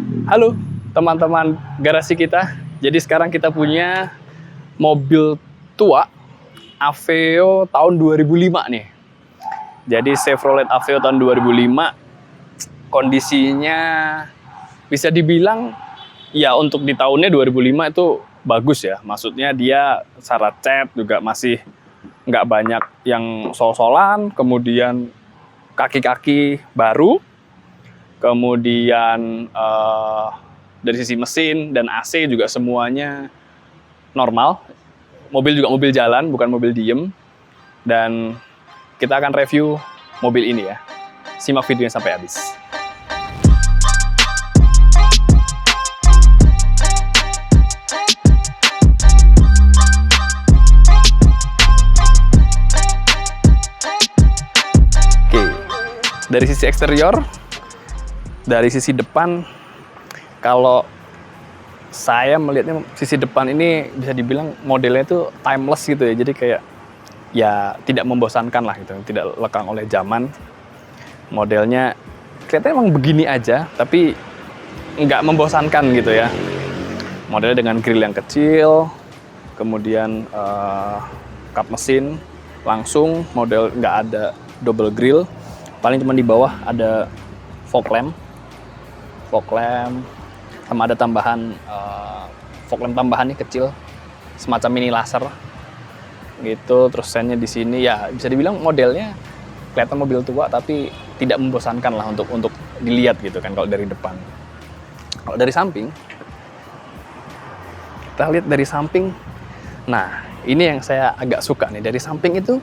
Halo teman-teman garasi kita. Jadi sekarang kita punya mobil tua Aveo tahun 2005 nih. Jadi Chevrolet Aveo tahun 2005. Kondisinya bisa dibilang ya untuk di tahunnya 2005 itu bagus ya. Maksudnya dia secara cat juga masih nggak banyak yang sol-solan. Kemudian kaki-kaki baru. Kemudian dari sisi mesin dan AC juga semuanya normal. Mobil juga mobil jalan, bukan mobil diem. Dan kita akan review mobil ini ya. Simak videonya sampai habis. Oke, dari sisi eksterior, dari sisi depan, kalau saya melihatnya sisi depan ini bisa dibilang modelnya itu timeless gitu ya. Jadi kayak ya tidak membosankan lah gitu, tidak lekang oleh zaman. Modelnya kelihatannya emang begini aja, tapi nggak membosankan gitu ya. Modelnya dengan grill yang kecil, kemudian kap mesin langsung, model nggak ada double grill, paling cuma di bawah ada fog lamp, sama ada tambahan fog lamp tambahan nih kecil, semacam mini laser gitu. Terus sennya di sini ya bisa dibilang modelnya kelihatan mobil tua tapi tidak membosankan lah untuk dilihat gitu kan kalau dari depan. Kalau dari samping, kita lihat dari samping. Nah, ini yang saya agak suka nih, dari samping itu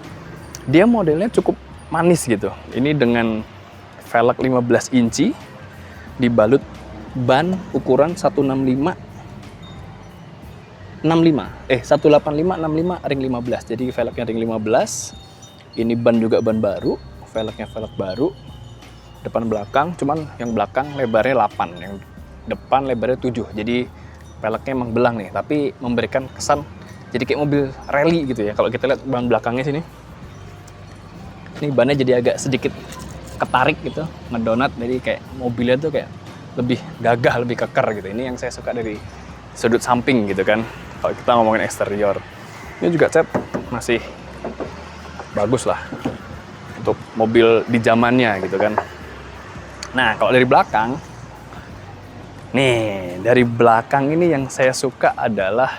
dia modelnya cukup manis gitu. Ini dengan velg 15 inci dibalut ban ukuran 185 ring 15. Jadi velgnya ring 15. Ini ban juga ban baru, velgnya velg baru. Depan belakang, cuman yang belakang lebarnya 8, yang depan lebarnya 7. Jadi velgnya emang belang nih, tapi memberikan kesan jadi kayak mobil rally gitu ya. Kalau kita lihat ban belakangnya sini. Ini bannya jadi agak sedikit ketarik gitu, ngedonat, jadi kayak mobilnya tuh kayak lebih gagah, lebih keker gitu. Ini yang saya suka dari sudut samping gitu kan. Kalau kita ngomongin eksterior, ini juga cat masih bagus lah untuk mobil di zamannya gitu kan. Nah, kalau dari belakang, nih dari belakang ini yang saya suka adalah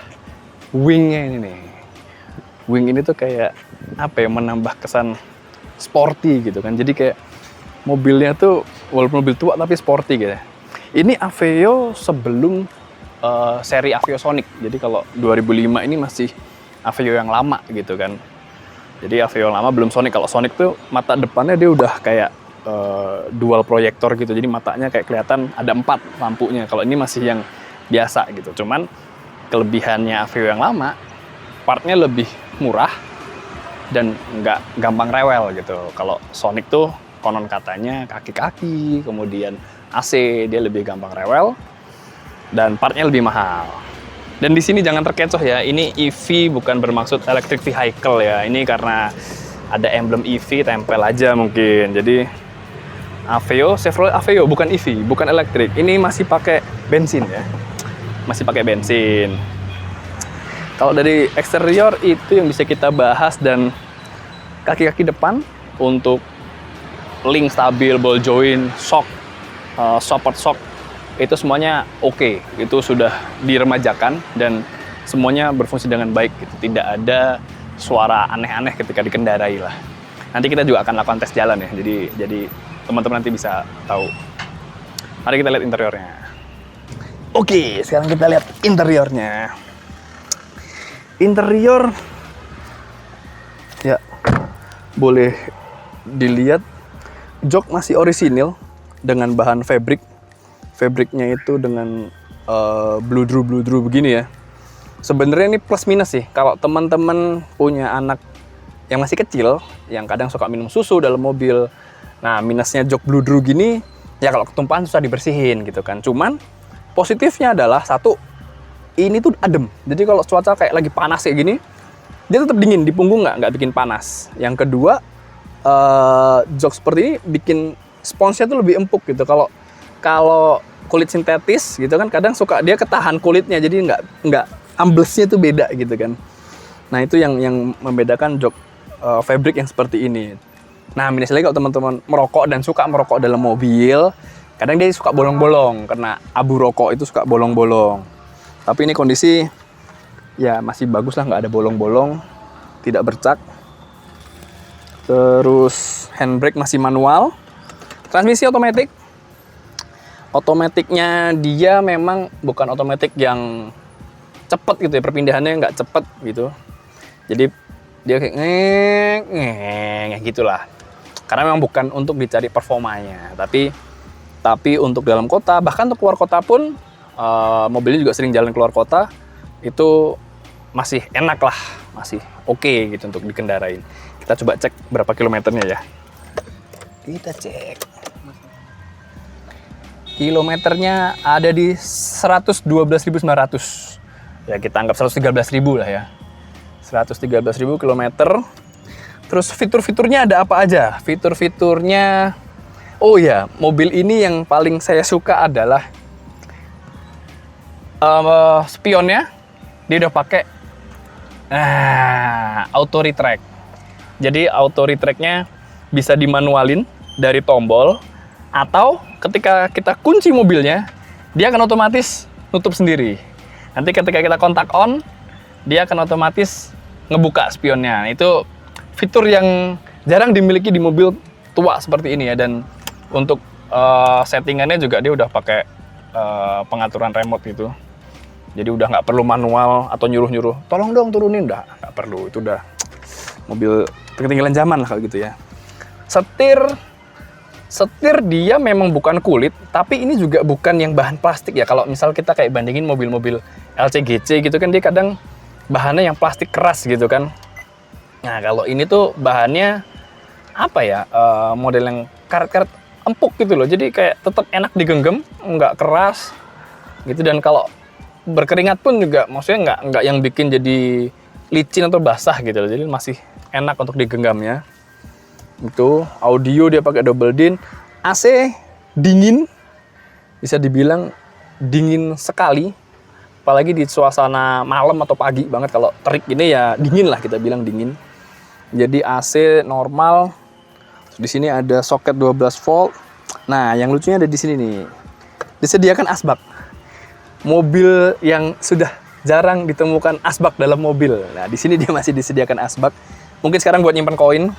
wingnya ini nih. Wing ini tuh kayak apa ya, menambah kesan sporty gitu kan. Jadi kayak mobilnya tuh walaupun mobil tua tapi sporty gitu. Ini Aveo sebelum seri Aveo Sonic. Jadi kalau 2005 ini masih Aveo yang lama gitu kan. Jadi Aveo yang lama belum Sonic. Kalau Sonic tuh mata depannya dia udah kayak dual proyektor gitu. Jadi matanya kayak kelihatan ada 4 lampunya. Kalau ini masih yang biasa gitu. Cuman kelebihannya Aveo yang lama, partnya lebih murah dan nggak gampang rewel gitu. Kalau Sonic tuh konon katanya kaki-kaki, kemudian AC dia lebih gampang rewel dan partnya lebih mahal. Dan di sini jangan terkecoh ya, ini EV bukan bermaksud electric vehicle ya. Ini karena ada emblem EV tempel aja mungkin. Jadi Aveo, Chevrolet Aveo bukan EV, bukan elektrik. Ini masih pakai bensin ya. Masih pakai bensin. Kalau dari eksterior itu yang bisa kita bahas, dan kaki-kaki depan untuk link stabil, ball joint, shock, support shock itu semuanya oke. Itu sudah diremajakan dan semuanya berfungsi dengan baik gitu. Tidak ada suara aneh-aneh ketika dikendarai lah. Nanti kita juga akan lakukan tes jalan ya. Jadi teman-teman nanti bisa tahu. Mari kita lihat interiornya. Oke, sekarang kita lihat interiornya. Interior ya boleh dilihat, jok masih orisinil dengan bahan fabric. Fabricnya itu dengan bludru begini ya. Sebenarnya ini plus minus sih. Kalau teman-teman punya anak yang masih kecil, yang kadang suka minum susu dalam mobil, nah minusnya jok bludru gini, ya kalau ketumpahan susah dibersihin gitu kan. Cuman positifnya adalah satu, ini tuh adem. Jadi kalau cuaca kayak lagi panas kayak gini, dia tetap dingin di punggung, nggak bikin panas. Yang kedua, jok seperti ini bikin sponsnya tuh lebih empuk gitu. Kalau kalau kulit sintetis gitu kan kadang suka dia ketahan kulitnya, jadi nggak amblesnya tuh beda gitu kan. Nah itu yang membedakan jok fabric yang seperti ini. Nah minus lagi kalau teman-teman merokok dan suka merokok dalam mobil, kadang dia suka bolong-bolong karena abu rokok itu suka bolong-bolong. Tapi ini kondisi ya masih bagus lah, nggak ada bolong-bolong, tidak bercak. Terus handbrake masih manual, transmisi otomatis. Otomatiknya dia memang bukan otomatik yang cepet gitu ya, perpindahannya nggak cepet gitu. Jadi dia kayak ngeng gitulah. Karena memang bukan untuk dicari performanya, tapi untuk dalam kota, bahkan untuk keluar kota pun mobilnya juga sering jalan keluar kota, itu masih enak lah, masih oke gitu untuk dikendarain. Kita coba cek berapa kilometernya ya. Kita cek. Kilometernya ada di 112.900. Ya kita anggap 113.000 lah ya. 113.000 kilometer. Terus fitur-fiturnya ada apa aja? Fitur-fiturnya, oh ya, mobil ini yang paling saya suka adalah spionnya. Dia udah pakai auto retract. Jadi auto retract-nya bisa dimanualin dari tombol, atau ketika kita kunci mobilnya, dia akan otomatis nutup sendiri. Nanti ketika kita kontak on, dia akan otomatis ngebuka spionnya. Itu fitur yang jarang dimiliki di mobil tua seperti ini ya. Dan untuk settingannya juga dia udah pakai pengaturan remote gitu. Jadi udah nggak perlu manual atau nyuruh-nyuruh, tolong dong turunin, nggak perlu. Itu udah mobil ketinggalan zaman lah kalau gitu ya. Setir dia memang bukan kulit, tapi ini juga bukan yang bahan plastik ya. Kalau misal kita kayak bandingin mobil-mobil LCGC gitu kan, dia kadang bahannya yang plastik keras gitu kan. Nah kalau ini tuh bahannya apa ya, model yang karet-karet empuk gitu loh. Jadi kayak tetap enak digenggam, nggak keras gitu. Dan kalau berkeringat pun juga maksudnya nggak yang bikin jadi licin atau basah gitu loh. Jadi masih enak untuk digenggamnya. Itu audio dia pakai double din, AC dingin, bisa dibilang dingin sekali, apalagi di suasana malam atau pagi banget. Kalau terik ini ya dingin lah, kita bilang dingin. Jadi AC normal. Di sini ada soket 12 volt. Nah yang lucunya ada di sini nih, disediakan asbak. Mobil yang sudah jarang ditemukan asbak dalam mobil. Nah di sini dia masih disediakan asbak. Mungkin sekarang buat nyimpan koin.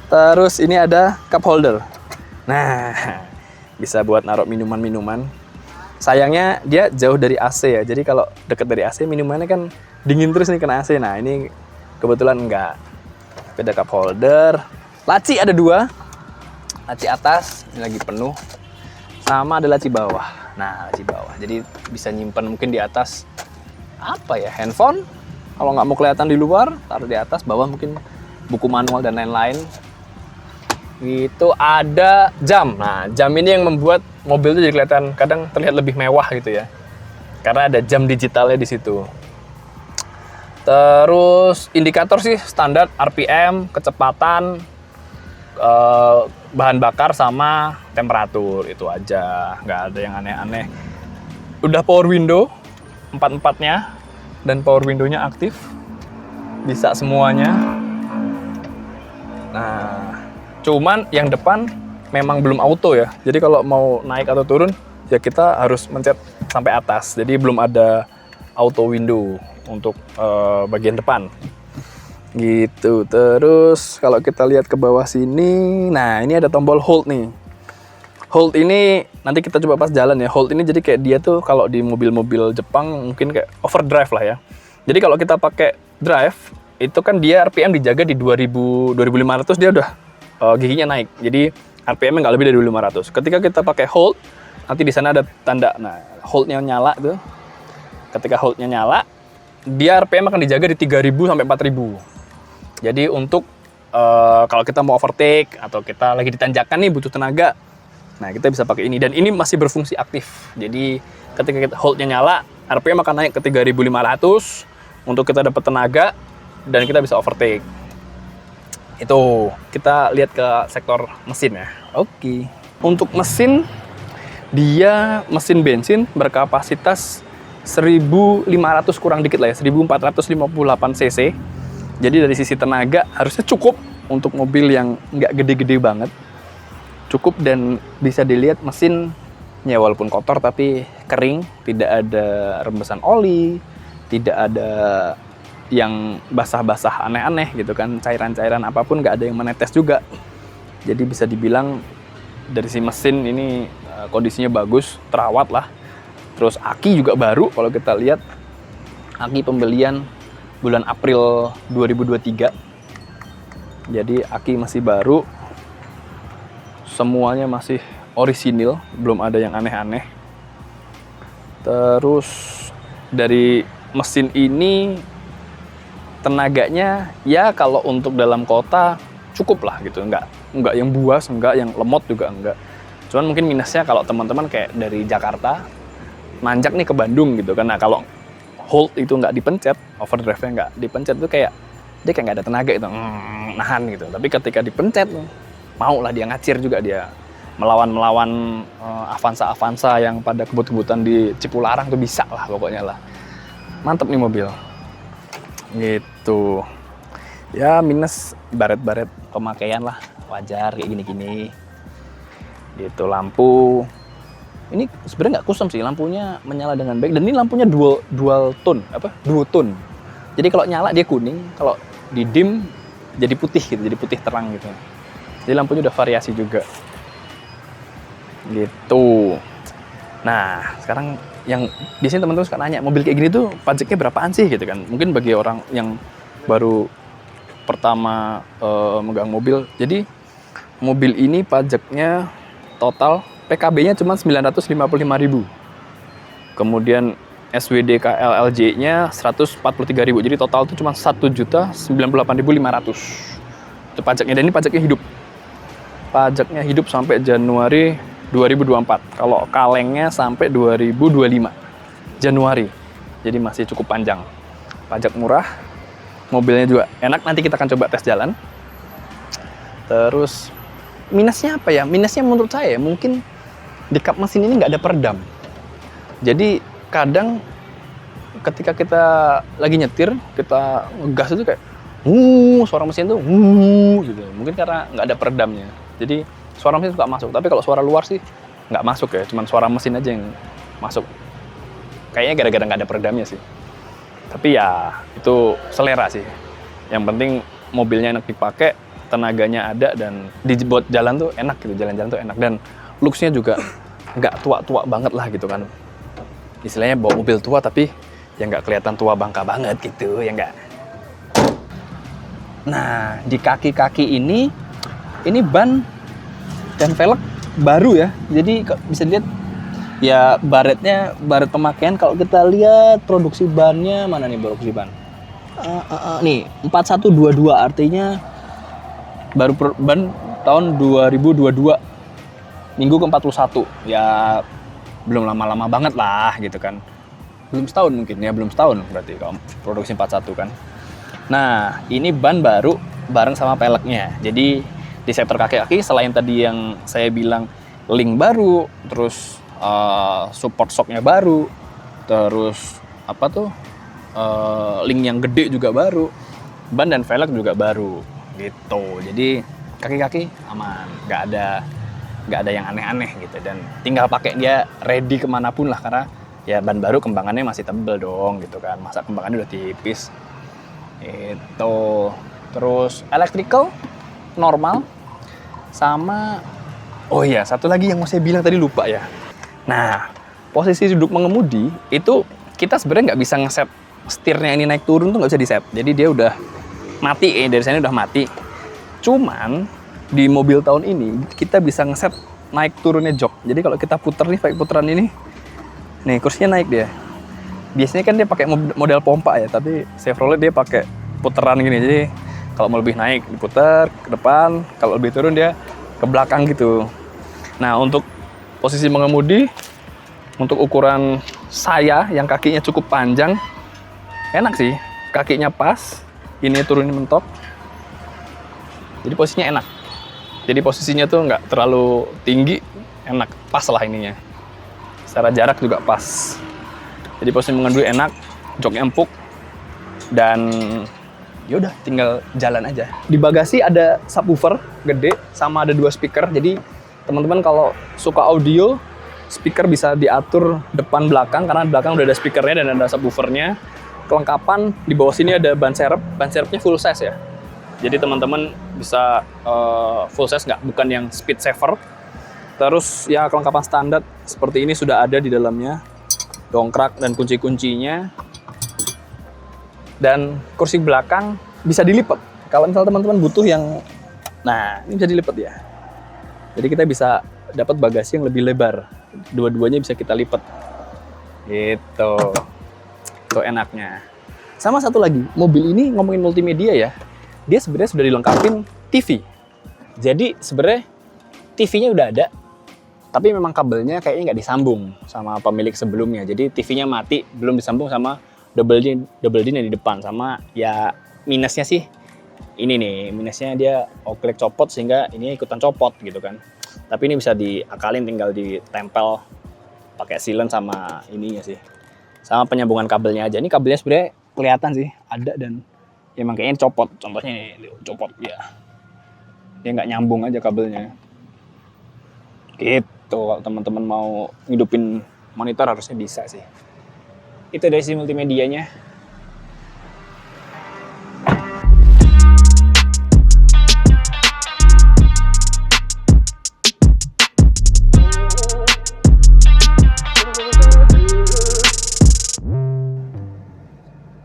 Terus ini ada cup holder. Nah, bisa buat naruh minuman-minuman. Sayangnya dia jauh dari AC ya. Jadi kalau deket dari AC, minumannya kan dingin terus nih kena AC. Nah, ini kebetulan enggak. Ada cup holder. Laci ada 2. Laci atas, ini lagi penuh. Sama ada laci bawah. Nah, laci bawah. Jadi bisa nyimpan mungkin di atas apa ya? Handphone. Kalau nggak mau kelihatan di luar, taruh di atas. Bawah mungkin buku manual dan lain-lain. Gitu. Ada jam. Nah jam ini yang membuat mobil itu jadi kelihatan, kadang terlihat lebih mewah gitu ya, karena ada jam digitalnya di situ. Terus indikator sih standar, RPM, kecepatan, bahan bakar sama temperatur, itu aja, nggak ada yang aneh-aneh. Udah power window 4-4-nya, dan power window-nya aktif, bisa semuanya. Nah cuman yang depan memang belum auto ya. Jadi kalau mau naik atau turun ya kita harus mencet sampai atas. Jadi belum ada auto window untuk bagian depan. Gitu. Terus kalau kita lihat ke bawah sini, nah ini ada tombol hold nih. Hold ini nanti kita coba pas jalan ya. Hold ini jadi kayak dia tuh kalau di mobil-mobil Jepang mungkin kayak overdrive lah ya. Jadi kalau kita pakai drive itu kan dia RPM dijaga di 2500, dia udah giginya naik, jadi RPM-nya nggak lebih dari 2500. Ketika kita pakai hold, nanti di sana ada tanda, nah hold-nya nyala tuh. Ketika hold-nya nyala, dia RPM akan dijaga di 3000 sampai 4000. Jadi untuk kalau kita mau overtake atau kita lagi di tanjakan nih butuh tenaga, nah kita bisa pakai ini, dan ini masih berfungsi aktif. Jadi ketika kita hold-nya nyala, RPM akan naik ke 3500 untuk kita dapat tenaga dan kita bisa overtake. Itu kita lihat ke sektor mesin ya. Oke. Untuk mesin Dia mesin bensin berkapasitas 1.500 kurang dikit lah ya, 1.458 cc. Jadi dari sisi tenaga harusnya cukup untuk mobil yang nggak gede-gede banget. Cukup, dan bisa dilihat mesinnya walaupun kotor tapi kering, tidak ada rembesan oli, tidak ada yang basah-basah aneh-aneh gitu kan, cairan-cairan apapun nggak ada yang menetes juga. Jadi bisa dibilang dari si mesin ini kondisinya bagus, terawat lah. Terus aki juga baru, kalau kita lihat aki pembelian bulan April 2023. Jadi aki masih baru, semuanya masih orisinil, belum ada yang aneh-aneh. Terus dari mesin ini tenaganya ya kalau untuk dalam kota cukup lah gitu, nggak yang buas, nggak yang lemot juga enggak. Cuman mungkin minusnya kalau teman-teman kayak dari Jakarta nanjak nih ke Bandung gitu kan, nah kalau hold itu nggak dipencet, overdrive-nya nggak dipencet itu kayak dia kayak nggak ada tenaga itu, nahan gitu. Tapi ketika dipencet mau lah dia ngacir juga, dia melawan Avanza yang pada kebut-kebutan di Cipularang tuh bisa lah pokoknya lah. Mantep nih mobil gitu. Ya minus baret-baret pemakaian lah, wajar kayak gini-gini gitu. Lampu ini sebenarnya nggak custom sih, lampunya menyala dengan baik, dan ini lampunya dual tone. Jadi kalau nyala dia kuning, kalau di dim jadi putih gitu, jadi putih terang gitu. Jadi lampunya udah variasi juga gitu. Nah sekarang yang biasanya teman-teman suka nanya, mobil kayak gini tuh pajaknya berapaan sih gitu kan. Mungkin bagi orang yang baru pertama megang mobil, jadi mobil ini pajaknya total PKB-nya cuma 955.000. Kemudian SWDK LLJ-nya 143.000. Jadi total itu cuma 1.098.500. Itu pajaknya, dan ini pajaknya hidup. Pajaknya hidup sampai Januari 2024. Kalau kalengnya sampai 2025 Januari. Jadi masih cukup panjang. Pajak murah. Mobilnya juga enak, nanti kita akan coba tes jalan. Terus minusnya apa ya? Minusnya menurut saya mungkin di kap mesin ini nggak ada peredam. Jadi kadang ketika kita lagi nyetir, kita ngegas itu kayak suara mesin tuh gitu. Mungkin karena nggak ada peredamnya. Jadi suara mesin suka masuk. Tapi kalau suara luar sih nggak masuk ya. Cuman suara mesin aja yang masuk. Kayaknya gara-gara nggak ada peredamnya sih. Tapi ya itu selera sih. Yang penting mobilnya enak dipakai, tenaganya ada, dan dibuat jalan tuh enak gitu. Jalan-jalan tuh enak, dan looks-nya juga nggak tua-tua banget lah gitu kan. Istilahnya bawa mobil tua tapi ya nggak kelihatan tua bangka banget gitu, ya nggak. Nah di kaki-kaki ini ban dan velg baru ya. Jadi bisa dilihat ya baret pemakaian. Kalau kita lihat produksi bannya, mana nih produksi ban? Nih 4122, artinya baru ban tahun 2022, minggu ke-41. Ya belum lama-lama banget lah gitu kan. Belum setahun mungkin ya, belum setahun berarti kalau produksi 41 kan. Nah ini ban baru bareng sama peleknya. Jadi di sektor kaki-kaki selain tadi yang saya bilang link baru, terus support shocknya baru, terus apa tuh link yang gede juga baru, ban dan velg juga baru gitu. Jadi kaki-kaki aman, nggak ada yang aneh-aneh gitu, dan tinggal pakai dia ready kemanapun lah, karena ya ban baru kembangannya masih tebel dong gitu kan, masa kembangannya udah tipis itu. Terus electrical normal, sama oh iya satu lagi yang mau saya bilang tadi lupa ya. Nah posisi duduk mengemudi itu kita sebenarnya nggak bisa ngeset setirnya ini naik turun tuh, nggak bisa diset. Jadi dia udah mati, dari sana udah mati. Cuman di mobil tahun ini kita bisa ngeset naik turunnya jok. Jadi kalau kita puter nih pakai puteran ini, nih kursinya naik dia. Biasanya kan dia pakai model pompa ya, tapi Chevrolet dia pakai puteran gini. Jadi kalau mau lebih naik diputar ke depan, kalau lebih turun dia ke belakang gitu. Nah untuk posisi mengemudi, untuk ukuran saya yang kakinya cukup panjang, enak sih, kakinya pas, ini turunin mentok. Jadi posisinya enak. Jadi posisinya tuh nggak terlalu tinggi, enak, pas lah ininya. secara jarak juga pas. Jadi posisi mengenduri enak, joknya empuk, dan yaudah tinggal jalan aja. Di bagasi ada subwoofer gede sama ada 2 speaker. Jadi teman-teman kalau suka audio, speaker bisa diatur depan belakang karena belakang udah ada speakernya dan ada subwoofernya. Kelengkapan di bawah sini ada ban serepnya full size ya. Jadi teman-teman bisa full size bukan yang speed saver. Terus ya kelengkapan standar seperti ini sudah ada di dalamnya. Dongkrak dan kunci-kuncinya. Dan kursi belakang bisa dilipat. Kalau misalnya teman-teman butuh yang, nah ini bisa dilipat ya. Jadi kita bisa dapat bagasi yang lebih lebar. Dua-duanya bisa kita lipat. Gitu. Itu enaknya. Sama satu lagi, mobil ini ngomongin multimedia ya. Dia sebenarnya sudah dilengkapin TV. Jadi sebenarnya TV-nya udah ada, tapi memang kabelnya kayaknya nggak disambung sama pemilik sebelumnya. Jadi TV-nya mati, belum disambung sama double din yang di depan. Sama ya minusnya sih, ini nih, minusnya dia oklek copot sehingga ini ikutan copot gitu kan. Tapi ini bisa diakalin, tinggal ditempel pakai silen sama ininya sih. Sama penyambungan kabelnya aja. Ini kabelnya sebenarnya kelihatan sih, ada dan ya emang kayaknya copot. Contohnya ini, copot ya. Dia nggak nyambung aja kabelnya. Gitu, kalau teman-teman mau ngidupin monitor harusnya bisa sih. Itu dari sisi multimedianya.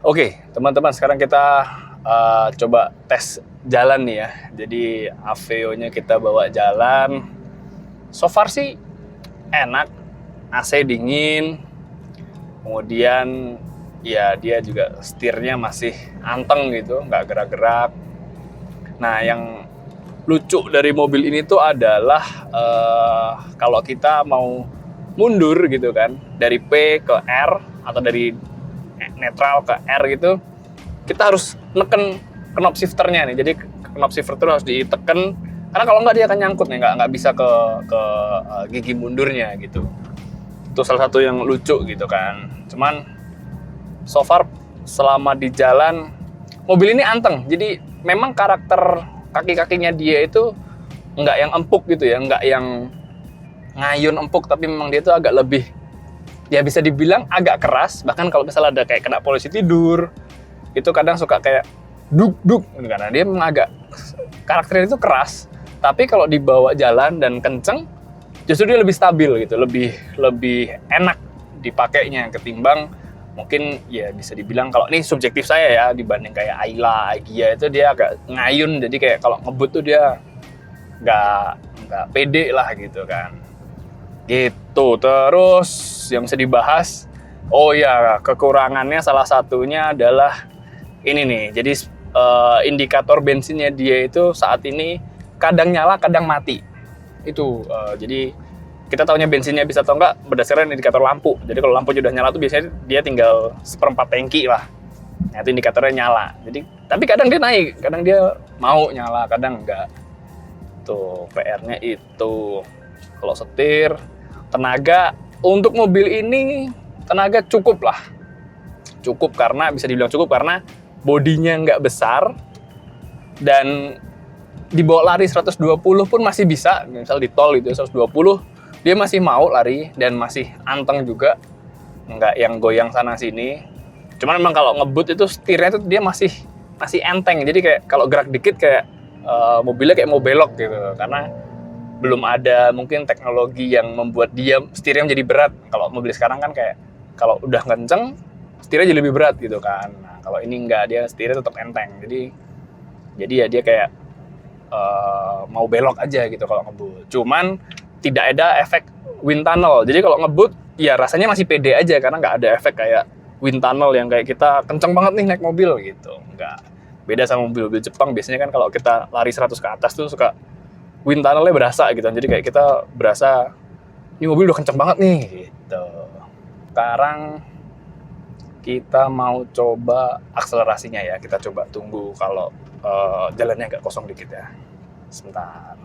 Oke, teman-teman, sekarang kita coba tes jalan nih ya. Jadi Aveo-nya kita bawa jalan. So far sih enak, AC dingin, kemudian ya dia juga setirnya masih anteng gitu, nggak gerak-gerak. Nah yang lucu dari mobil ini tuh adalah kalau kita mau mundur gitu kan, dari P ke R atau dari netral ke R gitu, kita harus neken knob shifternya nih. Jadi knob shifter itu harus ditekan. Karena kalau nggak dia akan nyangkut nih, nggak bisa ke gigi mundurnya gitu. Itu salah satu yang lucu gitu kan. Cuman so far selama di jalan mobil ini anteng. Jadi memang karakter kaki-kakinya dia itu nggak yang empuk gitu ya, nggak yang ngayun empuk, tapi memang dia itu agak lebih, ya bisa dibilang agak keras. Bahkan kalau misalnya ada kayak kena polisi tidur, itu kadang suka kayak duk-duk karena dia memang agak karakternya itu keras. Tapi kalau dibawa jalan dan kenceng, justru dia lebih stabil gitu, lebih enak dipakainya ketimbang mungkin ya bisa dibilang, kalau ini subjektif saya ya, dibanding kayak Ayla, Agia itu dia agak ngayun, jadi kayak kalau ngebut tuh dia nggak pede lah gitu kan. Gitu. Terus yang bisa dibahas, oh ya kekurangannya salah satunya adalah ini nih. Jadi indikator bensinnya dia itu saat ini kadang nyala, kadang mati. Itu jadi kita taunya bensinnya bisa atau enggak berdasarkan indikator lampu. Jadi kalau lampu sudah nyala tuh biasanya dia tinggal 1/4 tangki lah. Nah, itu indikatornya nyala. Jadi tapi kadang dia naik, kadang dia mau nyala, kadang enggak. Tuh PR-nya itu. Kalau setir, tenaga untuk mobil ini tenaga cukup lah. Cukup karena bisa dibilang cukup karena bodinya nggak besar dan dibawa lari 120 pun masih bisa. Misal di tol gitu 120 dia masih mau lari dan masih anteng juga, nggak yang goyang sana sini. Cuman memang kalau ngebut itu setirnya itu dia masih enteng, jadi kayak kalau gerak dikit kayak mobilnya kayak mau belok gitu, karena belum ada mungkin teknologi yang membuat dia setirnya menjadi berat. Kalau mobil sekarang kan kayak kalau udah kenceng setirnya jadi lebih berat gitu kan. Nah, kalau ini enggak, dia setirnya tetap enteng, jadi ya dia kayak mau belok aja gitu kalau ngebut. Cuman tidak ada efek wind tunnel. Jadi kalau ngebut ya rasanya masih pede aja karena nggak ada efek kayak wind tunnel yang kayak kita kenceng banget nih naik mobil gitu. Nggak. Beda sama mobil-mobil Jepang, biasanya kan kalau kita lari 100 ke atas tuh suka wind tunnelnya berasa gitu. Jadi kayak kita berasa ini mobil udah kenceng banget nih gitu. Sekarang kita mau coba akselerasinya ya. Kita coba tunggu kalau jalannya agak kosong dikit ya. Sebentar.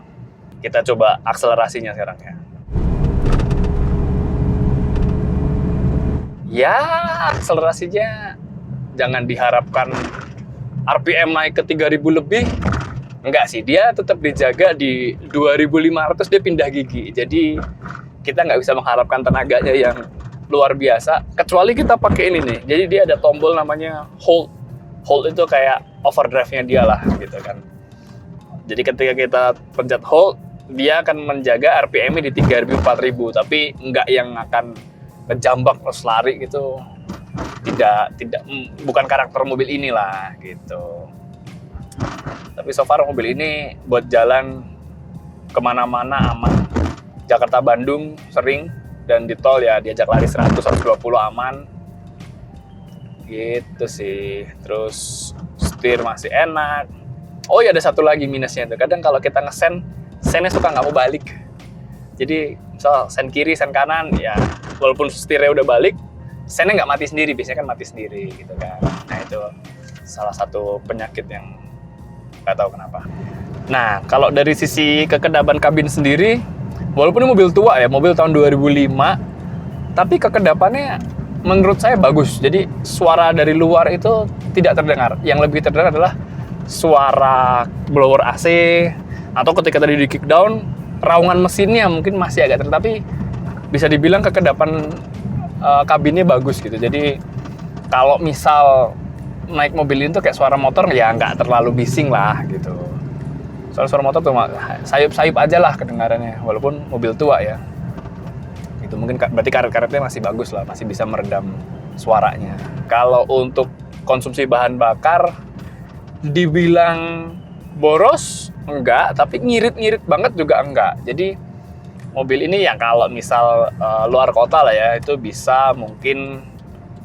Kita coba akselerasinya sekarang ya. Ya, akselerasinya jangan diharapkan RPM naik ke 3000 lebih. Enggak sih, dia tetap dijaga di 2500, dia pindah gigi. Jadi kita nggak bisa mengharapkan tenaganya yang luar biasa, kecuali kita pakai ini nih. Jadi dia ada tombol namanya hold. Hold itu kayak overdrive-nya dia lah gitu kan. Jadi ketika kita pencet hold, dia akan menjaga RPM-nya di 3000-4000, tapi nggak yang akan ngejambak terus lari gitu. Tidak, bukan karakter mobil inilah gitu. Tapi so far mobil ini buat jalan kemana-mana aman. Jakarta-Bandung sering, dan di tol ya diajak lari 100-120 aman. Gitu sih. Terus setir masih enak. Oh ya, ada satu lagi minusnya tuh. Kadang kalau kita ngesen, sennya suka nggak mau balik. Jadi misal sen kiri, sen kanan, ya walaupun setirnya udah balik, sennya nggak mati sendiri. Biasanya kan mati sendiri gitu kan. Nah itu salah satu penyakit yang nggak tahu kenapa. Nah kalau dari sisi kekedaban kabin sendiri, walaupun ini mobil tua ya, mobil tahun 2005, tapi kekedapannya menurut saya bagus. Jadi suara dari luar itu tidak terdengar. Yang lebih terdengar adalah suara blower AC, atau ketika tadi di kickdown, raungan mesinnya mungkin masih agak tapi bisa dibilang kekedapan kabinnya bagus gitu. Jadi kalau misal naik mobil ini tuh kayak suara motor, ya nggak terlalu bising lah gitu. Soal suara motor tuh sayup-sayup aja lah kedengarannya, walaupun mobil tua ya. Itu mungkin berarti karet-karetnya masih bagus lah, masih bisa meredam suaranya. Kalau untuk konsumsi bahan bakar, dibilang boros enggak, tapi ngirit-ngirit banget juga enggak. Jadi mobil ini ya kalau misal luar kota lah ya, itu bisa mungkin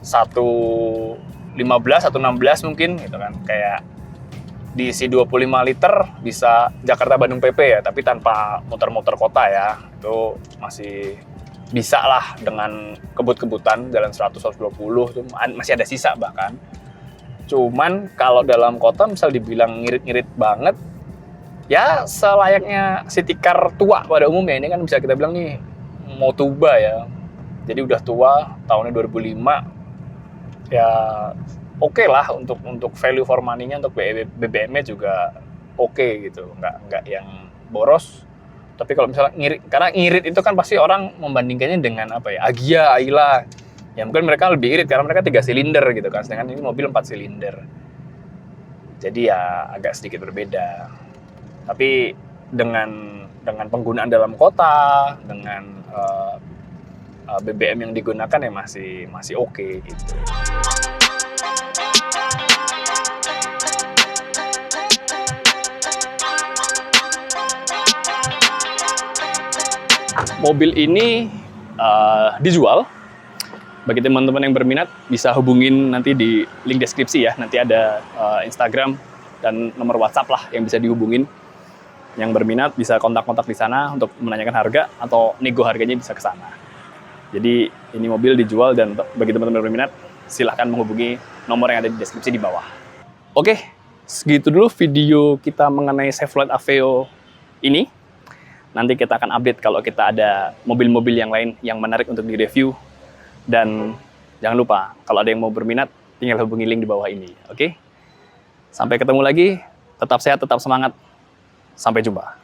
115, 116 mungkin gitu kan. Kayak diisi 25 liter bisa Jakarta-Bandung PP ya, tapi tanpa muter-muter kota ya. Itu masih bisa lah dengan kebut-kebutan jalan 100-120 itu masih ada sisa bahkan. Cuman kalau dalam kota misal dibilang ngirit-ngirit banget, ya selayaknya city car tua pada umumnya. Ini kan bisa kita bilang nih Motuba ya. Jadi udah tua, tahunnya 2005. Ya oke lah untuk value for money-nya, untuk BBM-nya juga oke gitu. Nggak yang boros. Tapi kalau misalnya ngirit, karena ngirit itu kan pasti orang membandingkannya dengan apa ya, Agya, Ayla. Ya mungkin mereka lebih irit karena mereka 3 silinder gitu kan, sedangkan ini mobil 4 silinder. Jadi ya agak sedikit berbeda. Tapi dengan penggunaan dalam kota, dengan BBM yang digunakan ya masih oke gitu. Mobil ini dijual. Bagi teman-teman yang berminat bisa hubungin nanti di link deskripsi ya. Nanti ada Instagram dan nomor WhatsApp lah yang bisa dihubungin. Yang berminat bisa kontak-kontak di sana untuk menanyakan harga atau nego harganya bisa ke sana. Jadi ini mobil dijual, dan bagi teman-teman yang berminat silahkan menghubungi nomor yang ada di deskripsi di bawah. Oke, segitu dulu video kita mengenai Chevrolet Aveo ini. Nanti kita akan update kalau kita ada mobil-mobil yang lain yang menarik untuk direview. Dan jangan lupa, kalau ada yang mau berminat, tinggal hubungi link di bawah ini. Oke? Sampai ketemu lagi, tetap sehat, tetap semangat. Sampai jumpa.